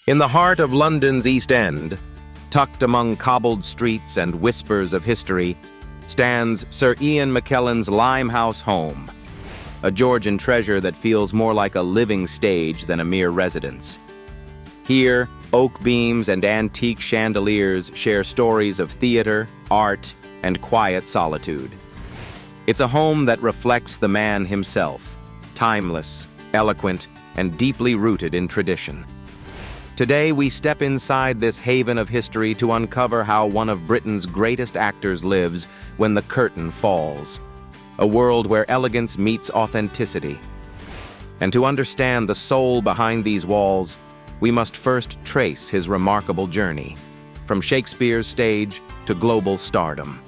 In the heart of London's East End, tucked among cobbled streets and whispers of history, stands Sir Ian McKellen's Limehouse home, a Georgian treasure that feels more like a living stage than a mere residence. Here, oak beams and antique chandeliers share stories of theater, art, and quiet solitude. It's a home that reflects the man himself, timeless, eloquent, and deeply rooted in tradition. Today, we step inside this haven of history to uncover how one of Britain's greatest actors lives when the curtain falls. A world where elegance meets authenticity. And to understand the soul behind these walls, we must first trace his remarkable journey, from Shakespeare's stage to global stardom.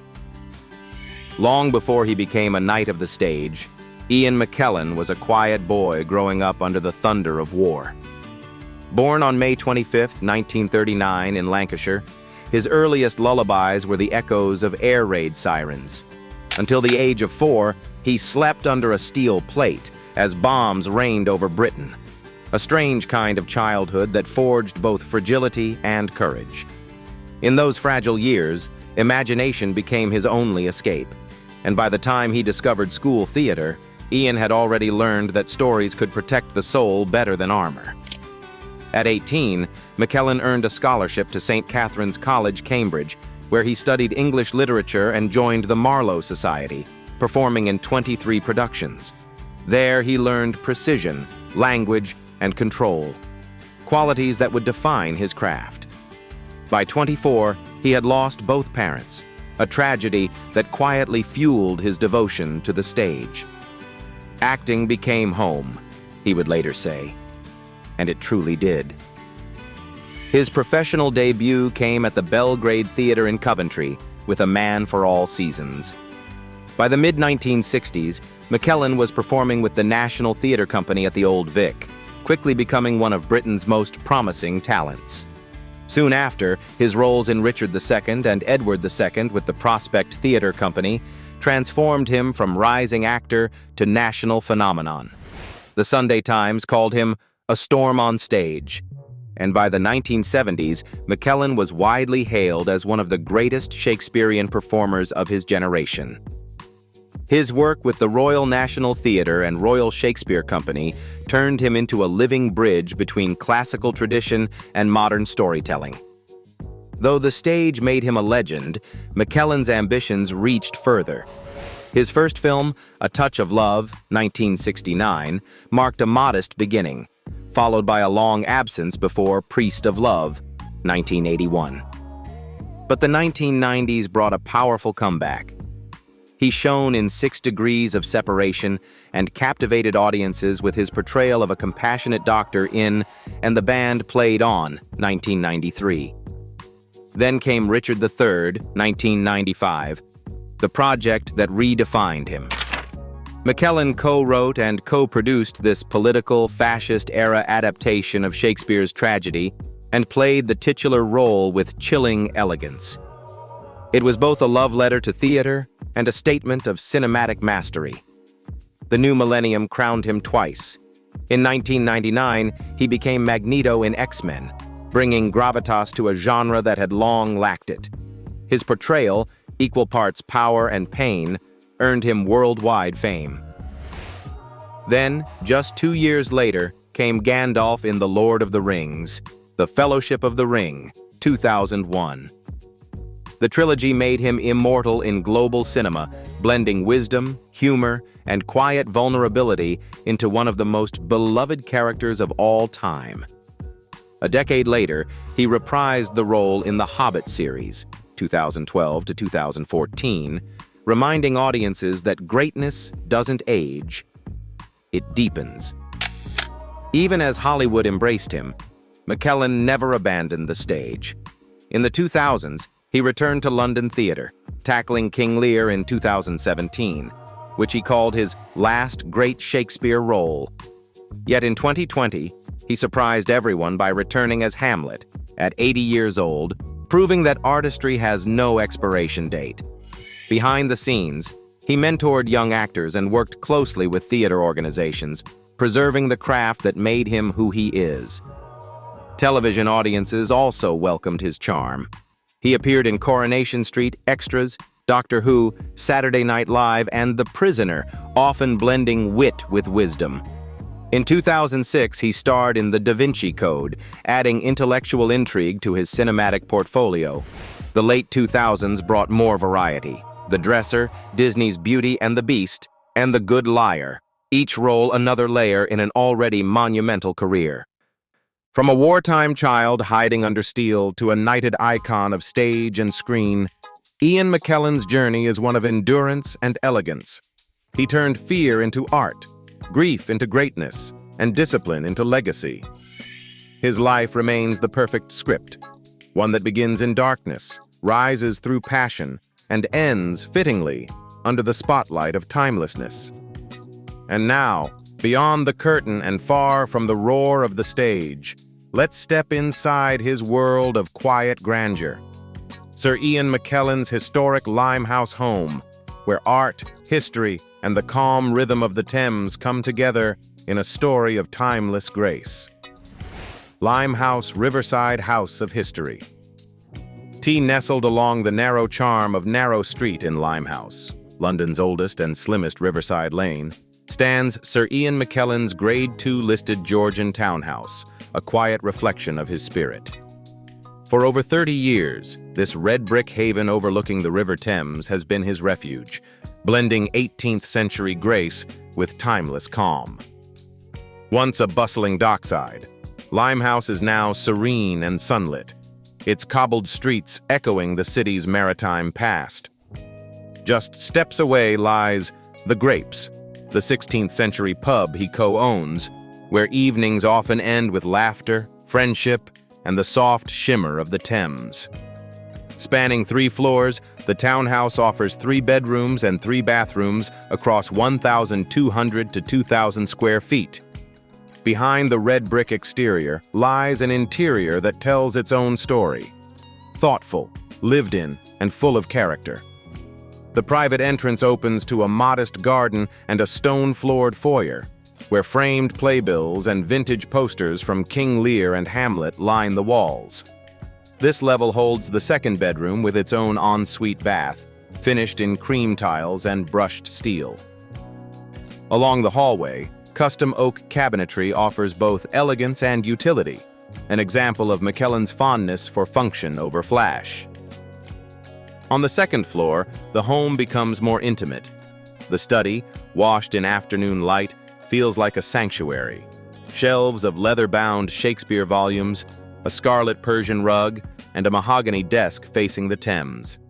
Long before he became a knight of the stage, Ian McKellen was a quiet boy growing up under the thunder of war. Born on May 25, 1939 in Lancashire, his earliest lullabies were the echoes of air raid sirens. Until the age of 4, he slept under a steel plate as bombs rained over Britain, a strange kind of childhood that forged both fragility and courage. In those fragile years, imagination became his only escape, and by the time he discovered school theater, Ian had already learned that stories could protect the soul better than armor. At 18, McKellen earned a scholarship to St. Catherine's College, Cambridge, where he studied English literature and joined the Marlowe Society, performing in 23 productions. There he learned precision, language, and control, qualities that would define his craft. By 24, he had lost both parents, a tragedy that quietly fueled his devotion to the stage. Acting became home, he would later say. And it truly did. His professional debut came at the Belgrade Theatre in Coventry with A Man for All Seasons. By the mid-1960s, McKellen was performing with the National Theatre Company at the Old Vic, quickly becoming one of Britain's most promising talents. Soon after, his roles in Richard II and Edward II with the Prospect Theatre Company transformed him from rising actor to national phenomenon. The Sunday Times called him a storm on stage, and by the 1970s, McKellen was widely hailed as one of the greatest Shakespearean performers of his generation. His work with the Royal National Theatre and Royal Shakespeare Company turned him into a living bridge between classical tradition and modern storytelling. Though the stage made him a legend, McKellen's ambitions reached further. His first film, A Touch of Love, 1969, marked a modest beginning, followed by a long absence before Priest of Love, 1981. But the 1990s brought a powerful comeback. He shone in 6 Degrees of Separation and captivated audiences with his portrayal of a compassionate doctor in And the Band Played On, 1993. Then came Richard III, 1995, the project that redefined him. McKellen co-wrote and co-produced this political, fascist-era adaptation of Shakespeare's tragedy and played the titular role with chilling elegance. It was both a love letter to theater and a statement of cinematic mastery. The new millennium crowned him twice. In 1999, he became Magneto in X-Men, bringing gravitas to a genre that had long lacked it. His portrayal, equal parts power and pain, earned him worldwide fame. Then, just 2 years later, came Gandalf in The Lord of the Rings, The Fellowship of the Ring, 2001. The trilogy made him immortal in global cinema, blending wisdom, humor, and quiet vulnerability into one of the most beloved characters of all time. A decade later, he reprised the role in the Hobbit series, 2012 to 2014, reminding audiences that greatness doesn't age, it deepens. Even as Hollywood embraced him, McKellen never abandoned the stage. In the 2000s, he returned to London theatre, tackling King Lear in 2017, which he called his last great Shakespeare role. Yet in 2020, he surprised everyone by returning as Hamlet, at 80 years old, proving that artistry has no expiration date. Behind the scenes, he mentored young actors and worked closely with theater organizations, preserving the craft that made him who he is. Television audiences also welcomed his charm. He appeared in Coronation Street, Extras, Doctor Who, Saturday Night Live, and The Prisoner, often blending wit with wisdom. In 2006, he starred in The Da Vinci Code, adding intellectual intrigue to his cinematic portfolio. The late 2000s brought more variety. The Dresser, Disney's Beauty and the Beast, and The Good Liar, each role another layer in an already monumental career. From a wartime child hiding under steel to a knighted icon of stage and screen, Ian McKellen's journey is one of endurance and elegance. He turned fear into art, grief into greatness, and discipline into legacy. His life remains the perfect script, one that begins in darkness, rises through passion, and ends, fittingly, under the spotlight of timelessness. And now, beyond the curtain and far from the roar of the stage, let's step inside his world of quiet grandeur. Sir Ian McKellen's historic Limehouse home, where art, history, and the calm rhythm of the Thames come together in a story of timeless grace. Limehouse, Riverside House of History. Nestled along the narrow charm of Narrow Street in Limehouse, London's oldest and slimmest riverside lane, stands Sir Ian McKellen's Grade II listed Georgian townhouse, a quiet reflection of his spirit. For over 30 years, this red brick haven overlooking the River Thames has been his refuge, blending 18th century grace with timeless calm. Once a bustling dockside, Limehouse is now serene and sunlit, its cobbled streets echoing the city's maritime past. Just steps away lies The Grapes, the 16th century pub he co-owns, where evenings often end with laughter, friendship, and the soft shimmer of the Thames. Spanning 3 floors, the townhouse offers 3 bedrooms and 3 bathrooms across 1,200 to 2,000 square feet. Behind the red brick exterior lies an interior that tells its own story. Thoughtful, lived in, and full of character. The private entrance opens to a modest garden and a stone-floored foyer, where framed playbills and vintage posters from King Lear and Hamlet line the walls. This level holds the second bedroom with its own ensuite bath, finished in cream tiles and brushed steel. Along the hallway, custom oak cabinetry offers both elegance and utility, an example of McKellen's fondness for function over flash. On the second floor, the home becomes more intimate. The study, washed in afternoon light, feels like a sanctuary. Shelves of leather-bound Shakespeare volumes, a scarlet Persian rug, and a mahogany desk facing the Thames.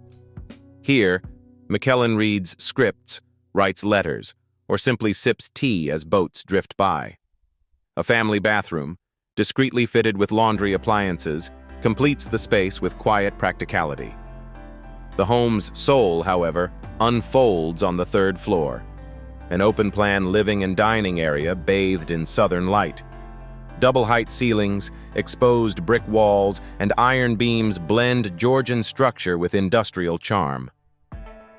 Here, McKellen reads scripts, writes letters, or simply sips tea as boats drift by. A family bathroom, discreetly fitted with laundry appliances, completes the space with quiet practicality. The home's soul, however, unfolds on the 3rd floor, an open-plan living and dining area bathed in southern light. Double-height ceilings, exposed brick walls, and iron beams blend Georgian structure with industrial charm.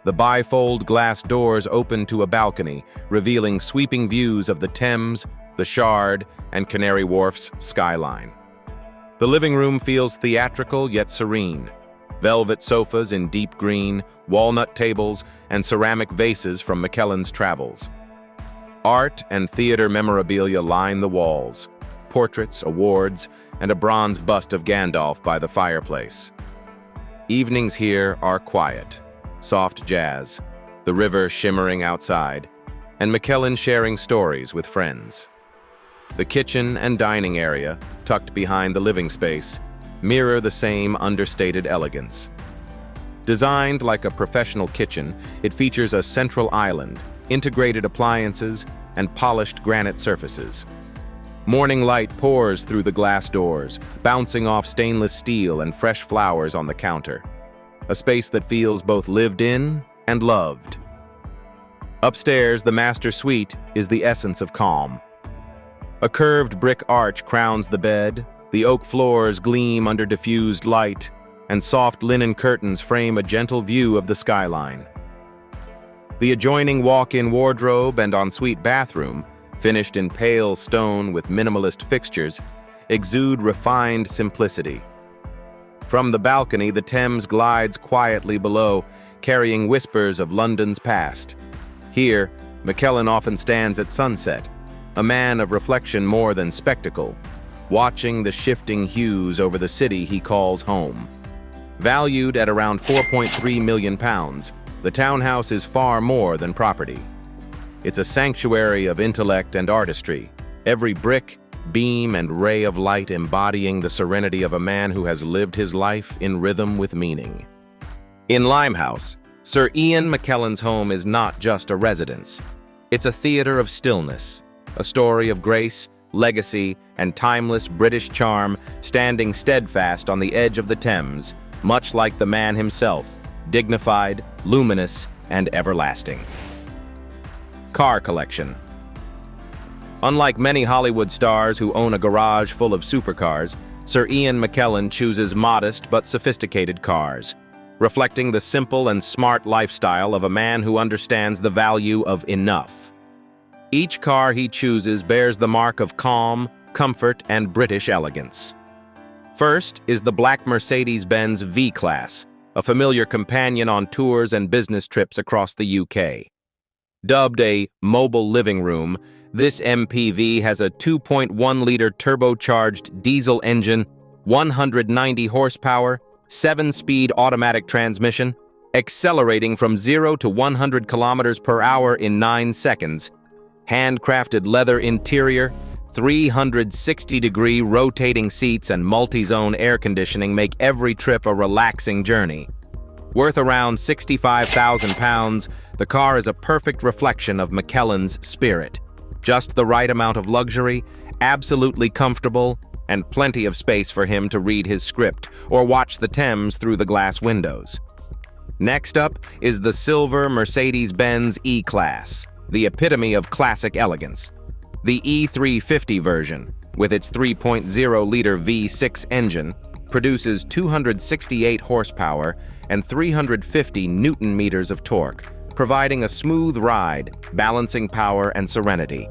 The bifold glass doors open to a balcony, revealing sweeping views of the Thames, the Shard, and Canary Wharf's skyline. The living room feels theatrical yet serene. Velvet sofas in deep green, walnut tables, and ceramic vases from McKellen's travels. Art and theater memorabilia line the walls, portraits, awards, and a bronze bust of Gandalf by the fireplace. Evenings here are quiet, soft jazz, the river shimmering outside, and McKellen sharing stories with friends. The kitchen and dining area, tucked behind the living space, mirror the same understated elegance. Designed like a professional kitchen, it features a central island, integrated appliances, and polished granite surfaces. Morning light pours through the glass doors, bouncing off stainless steel and fresh flowers on the counter. A space that feels both lived in and loved. Upstairs, the master suite is the essence of calm. A curved brick arch crowns the bed, the oak floors gleam under diffused light, and soft linen curtains frame a gentle view of the skyline. The adjoining walk-in wardrobe and ensuite bathroom, finished in pale stone with minimalist fixtures, exude refined simplicity. From the balcony, the Thames glides quietly below, carrying whispers of London's past. Here, McKellen often stands at sunset, a man of reflection more than spectacle, watching the shifting hues over the city he calls home. Valued at around £4.3 million, the townhouse is far more than property. It's a sanctuary of intellect and artistry, every brick, beam, and ray of light embodying the serenity of a man who has lived his life in rhythm with meaning. In Limehouse, Sir Ian McKellen's home is not just a residence. It's a theater of stillness, a story of grace, legacy, and timeless British charm standing steadfast on the edge of the Thames, much like the man himself, dignified, luminous, and everlasting. Car collection. Unlike many Hollywood stars who own a garage full of supercars, Sir Ian McKellen chooses modest but sophisticated cars, reflecting the simple and smart lifestyle of a man who understands the value of enough. Each car he chooses bears the mark of calm, comfort, and British elegance. First is the black Mercedes-Benz V-Class, a familiar companion on tours and business trips across the UK. Dubbed a mobile living room, this MPV has a 2.1-liter turbocharged diesel engine, 190 horsepower, 7-speed automatic transmission, accelerating from 0 to 100 kilometers per hour in 9 seconds, handcrafted leather interior, 360-degree rotating seats, and multi-zone air conditioning make every trip a relaxing journey. Worth around £65,000, the car is a perfect reflection of McKellen's spirit. Just the right amount of luxury, absolutely comfortable, and plenty of space for him to read his script or watch the Thames through the glass windows. Next up is the silver Mercedes-Benz E-Class, the epitome of classic elegance. The E350 version, with its 3.0-liter V6 engine, produces 268 horsepower and 350 newton-meters of torque, providing a smooth ride, balancing power and serenity.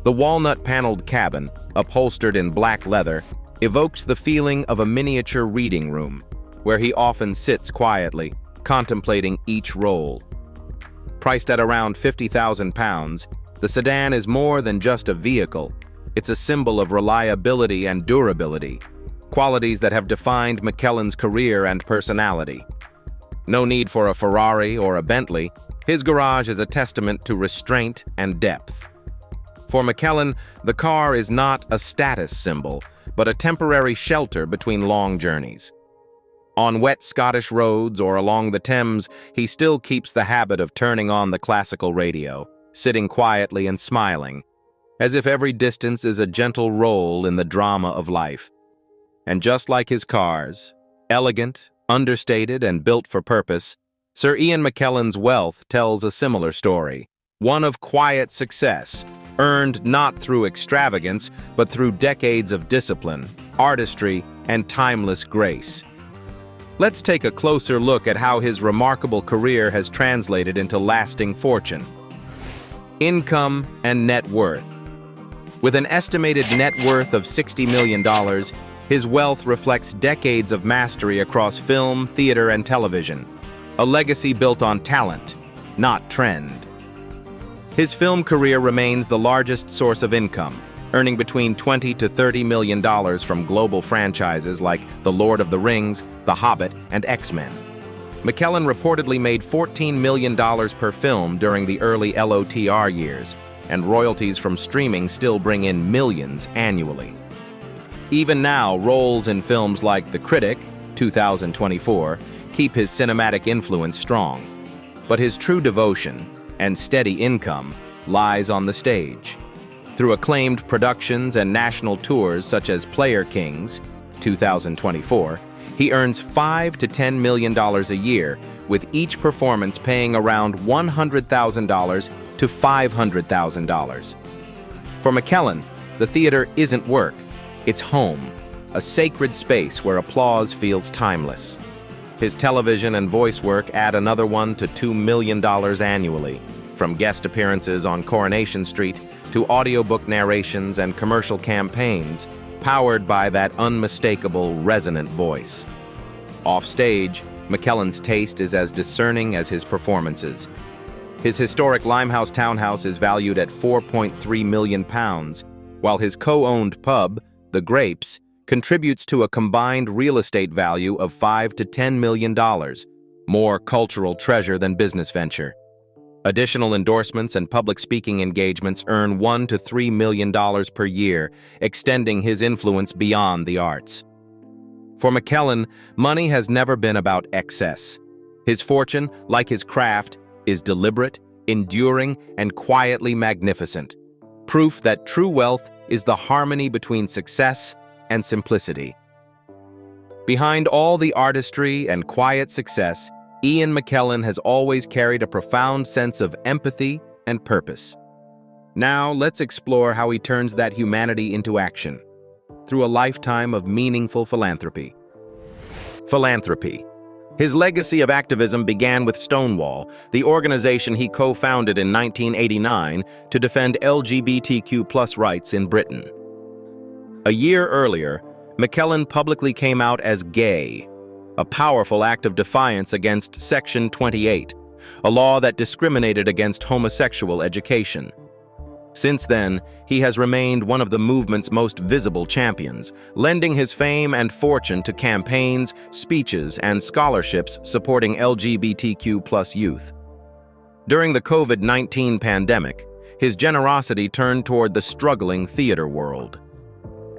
The walnut-paneled cabin, upholstered in black leather, evokes the feeling of a miniature reading room, where he often sits quietly, contemplating each roll. Priced at around £50,000, the sedan is more than just a vehicle. It's a symbol of reliability and durability, qualities that have defined McKellen's career and personality. No need for a Ferrari or a Bentley, his garage is a testament to restraint and depth. For McKellen, the car is not a status symbol, but a temporary shelter between long journeys. On wet Scottish roads or along the Thames, he still keeps the habit of turning on the classical radio, sitting quietly and smiling, as if every distance is a gentle roll in the drama of life. And just like his cars, elegant, understated, and built for purpose, Sir Ian McKellen's wealth tells a similar story, one of quiet success, earned not through extravagance, but through decades of discipline, artistry, and timeless grace. Let's take a closer look at how his remarkable career has translated into lasting fortune. Income and net worth. With an estimated net worth of $60 million, his wealth reflects decades of mastery across film, theater, and television, a legacy built on talent, not trend. His film career remains the largest source of income, earning between $20 to $30 million from global franchises like The Lord of the Rings, The Hobbit, and X-Men. McKellen reportedly made $14 million per film during the early LOTR years, and royalties from streaming still bring in millions annually. Even now, roles in films like The Critic, 2024, keep his cinematic influence strong. But his true devotion and steady income lies on the stage. Through acclaimed productions and national tours such as Player Kings, 2024, he earns $5 to $10 million a year, with each performance paying around $100,000 to $500,000. For McKellen, the theater isn't work, it's home, a sacred space where applause feels timeless. His television and voice work add another $1 to $2 million annually, from guest appearances on Coronation Street to audiobook narrations and commercial campaigns. powered by that unmistakable, resonant voice. Off-stage, McKellen's taste is as discerning as his performances. His historic Limehouse townhouse is valued at £4.3 million, while his co-owned pub, The Grapes, contributes to a combined real estate value of $5 to $10 million, more cultural treasure than business venture. Additional endorsements and public speaking engagements earn $1 to $3 million per year, extending his influence beyond the arts. For McKellen, money has never been about excess. His fortune, like his craft, is deliberate, enduring, and quietly magnificent. Proof that true wealth is the harmony between success and simplicity. Behind all the artistry and quiet success, Ian McKellen has always carried a profound sense of empathy and purpose. Now, let's explore how he turns that humanity into action through a lifetime of meaningful philanthropy. Philanthropy. His legacy of activism began with Stonewall, the organization he co-founded in 1989 to defend LGBTQ+ rights in Britain. A year earlier, McKellen publicly came out as gay, a powerful act of defiance against Section 28, a law that discriminated against homosexual education. Since then, he has remained one of the movement's most visible champions, lending his fame and fortune to campaigns, speeches, and scholarships supporting LGBTQ+ youth. During the COVID-19 pandemic, his generosity turned toward the struggling theater world.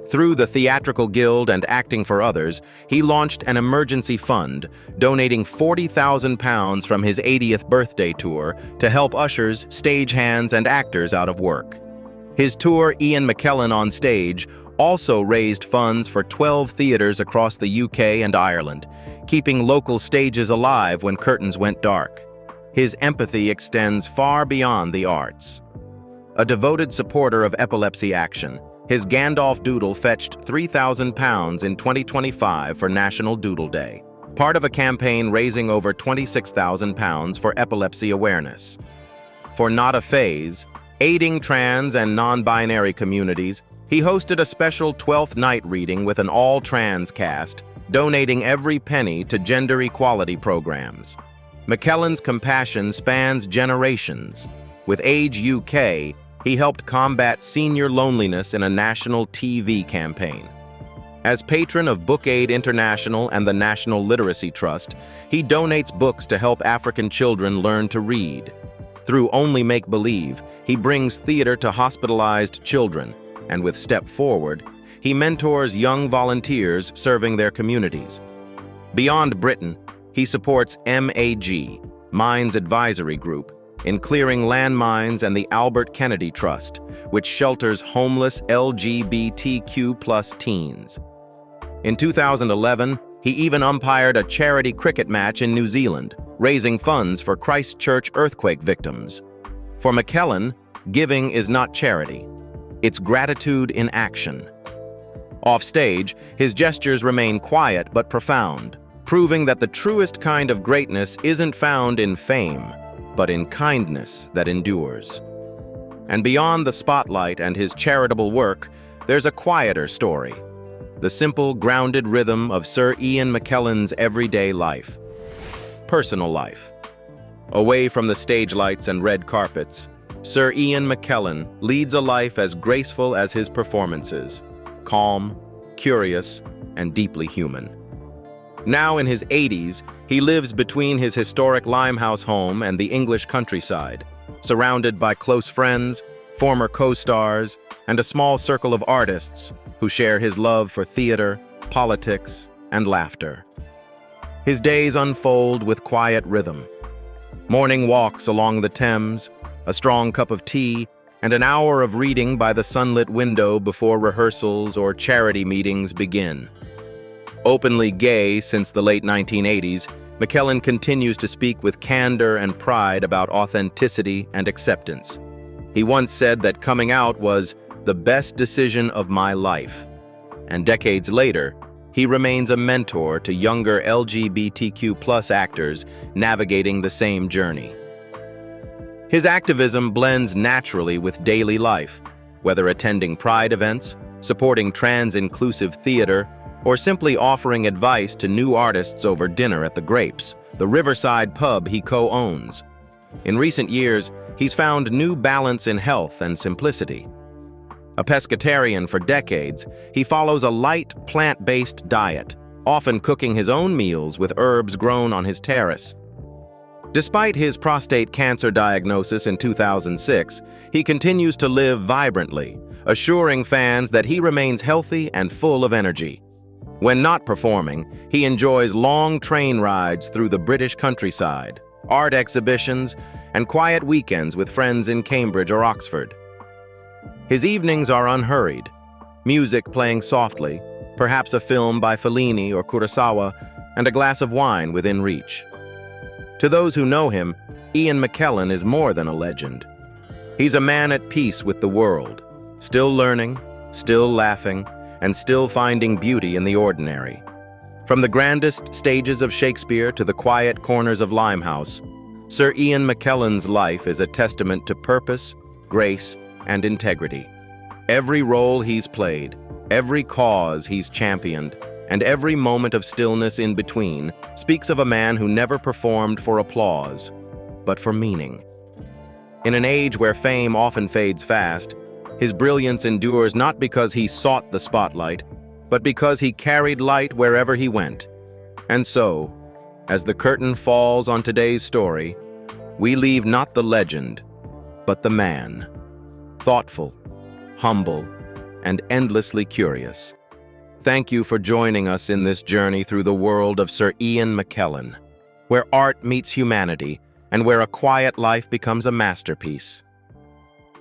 Through the Theatrical Guild and Acting for Others, he launched an emergency fund, donating £40,000 from his 80th birthday tour to help ushers, stagehands, and actors out of work. His tour, Ian McKellen on Stage, also raised funds for 12 theaters across the UK and Ireland, keeping local stages alive when curtains went dark. His empathy extends far beyond the arts. A devoted supporter of epilepsy action, his Gandalf doodle fetched £3,000 in 2025 for National Doodle Day, part of a campaign raising over £26,000 for epilepsy awareness. For Not a Phase, aiding trans and non-binary communities, he hosted a special 12th night reading with an all-trans cast, donating every penny to gender equality programs. McKellen's compassion spans generations. With Age UK, he helped combat senior loneliness in a national TV campaign. As patron of Book Aid International and the National Literacy Trust, he donates books to help African children learn to read. Through Only Make Believe, he brings theater to hospitalized children, and with Step Forward, he mentors young volunteers serving their communities. Beyond Britain, he supports MAG, Mines Advisory Group, in clearing landmines, and the Albert Kennedy Trust, which shelters homeless LGBTQ+ teens. In 2011, he even umpired a charity cricket match in New Zealand, raising funds for Christchurch earthquake victims. For McKellen, giving is not charity. It's gratitude in action. Off-stage, his gestures remain quiet but profound, proving that the truest kind of greatness isn't found in fame, but in kindness that endures. And beyond the spotlight and his charitable work, there's a quieter story. The simple, grounded rhythm of Sir Ian McKellen's everyday life. Personal life. Away from the stage lights and red carpets, Sir Ian McKellen leads a life as graceful as his performances, calm, curious, and deeply human. Now in his 80s, he lives between his historic Limehouse home and the English countryside, surrounded by close friends, former co-stars, and a small circle of artists who share his love for theater, politics, and laughter. His days unfold with quiet rhythm. Morning walks along the Thames, a strong cup of tea, and an hour of reading by the sunlit window before rehearsals or charity meetings begin. Openly gay since the late 1980s, McKellen continues to speak with candor and pride about authenticity and acceptance. He once said that coming out was the best decision of my life. And decades later, he remains a mentor to younger LGBTQ+ actors navigating the same journey. His activism blends naturally with daily life, whether attending pride events, supporting trans-inclusive theater, or simply offering advice to new artists over dinner at the Grapes, the riverside pub he co-owns. In recent years, he's found new balance in health and simplicity. A pescatarian for decades, he follows a light, plant-based diet, often cooking his own meals with herbs grown on his terrace. Despite his prostate cancer diagnosis in 2006, he continues to live vibrantly, assuring fans that he remains healthy and full of energy. When not performing, he enjoys long train rides through the British countryside, art exhibitions, and quiet weekends with friends in Cambridge or Oxford. His evenings are unhurried, music playing softly, perhaps a film by Fellini or Kurosawa, and a glass of wine within reach. To those who know him, Ian McKellen is more than a legend. He's a man at peace with the world, still learning, still laughing, and still finding beauty in the ordinary. From the grandest stages of Shakespeare to the quiet corners of Limehouse, Sir Ian McKellen's life is a testament to purpose, grace, and integrity. Every role he's played, every cause he's championed, and every moment of stillness in between speaks of a man who never performed for applause, but for meaning. In an age where fame often fades fast, his brilliance endures not because he sought the spotlight, but because he carried light wherever he went. And so, as the curtain falls on today's story, we leave not the legend, but the man. Thoughtful, humble, and endlessly curious. Thank you for joining us in this journey through the world of Sir Ian McKellen, where art meets humanity and where a quiet life becomes a masterpiece.